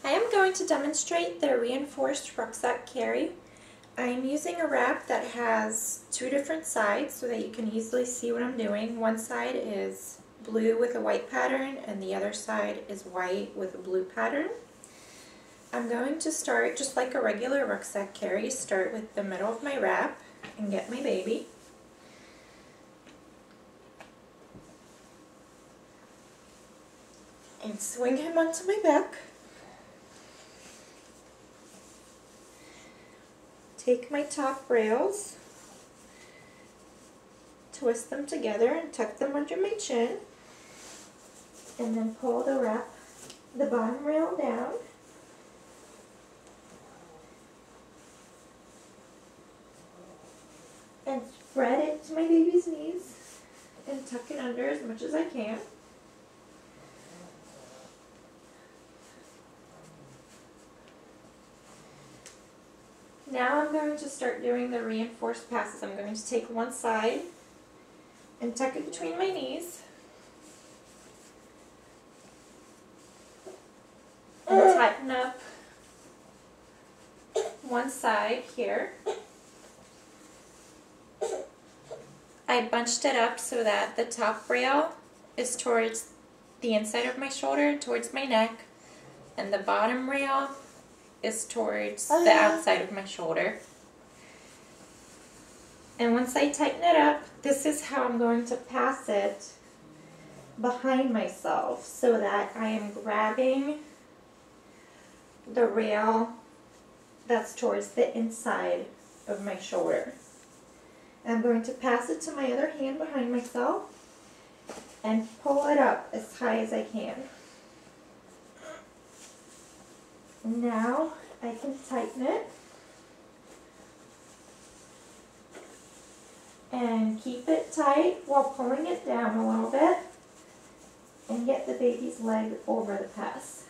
I am going to demonstrate the reinforced rucksack carry. I am using a wrap that has two different sides so that you can easily see what I'm doing. One side is blue with a white pattern and the other side is white with a blue pattern. I'm going to start just like a regular rucksack carry, start with the middle of my wrap and get my baby. And swing him onto my back. Take my top rails, twist them together and tuck them under my chin, and then pull the bottom rail down. And spread it to my baby's knees and tuck it under as much as I can. Now I'm going to start doing the reinforced passes. I'm going to take one side and tuck it between my knees and tighten up one side here. I bunched it up so that the top rail is towards the inside of my shoulder, towards my neck, and the bottom rail is towards the outside of my shoulder. And once I tighten it up, this is how I'm going to pass it behind myself so that I am grabbing the rail that's towards the inside of my shoulder. And I'm going to pass it to my other hand behind myself and pull it up as high as I can. Now I can tighten it and keep it tight while pulling it down a little bit and get the baby's leg over the pass.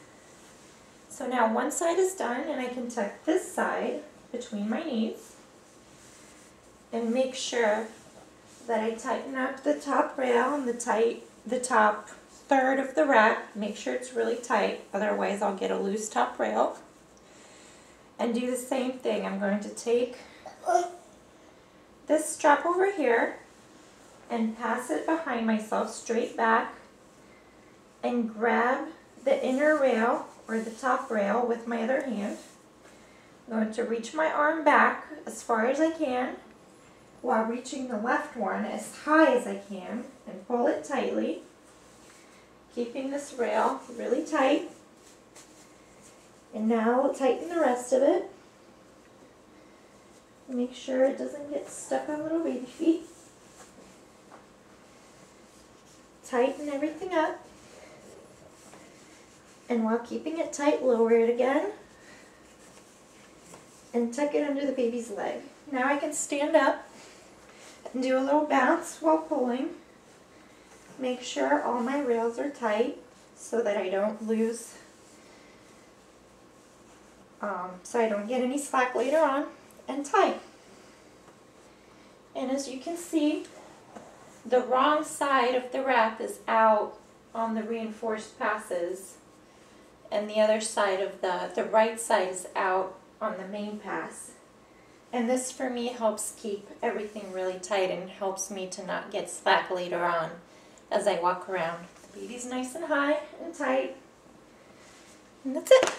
So now one side is done and I can tuck this side between my knees and make sure that I tighten up the top rail and the top third of the wrap. Make sure it's really tight, otherwise I'll get a loose top rail. And do the same thing. I'm going to take this strap over here and pass it behind myself straight back and grab the inner rail or the top rail with my other hand. I'm going to reach my arm back as far as I can while reaching the left one as high as I can and pull it tightly, keeping this rail really tight. And now we'll tighten the rest of it. Make sure it doesn't get stuck on little baby feet. Tighten everything up. And while keeping it tight, lower it again. And tuck it under the baby's leg. Now I can stand up and do a little bounce while pulling. Make sure all my rails are tight so that I don't lose, so I don't get any slack later on, and tight. And as you can see, the wrong side of the wrap is out on the reinforced passes, and the other side of the right side is out on the main pass. And this for me helps keep everything really tight and helps me to not get slack later on as I walk around. The baby's nice and high and tight. And that's it.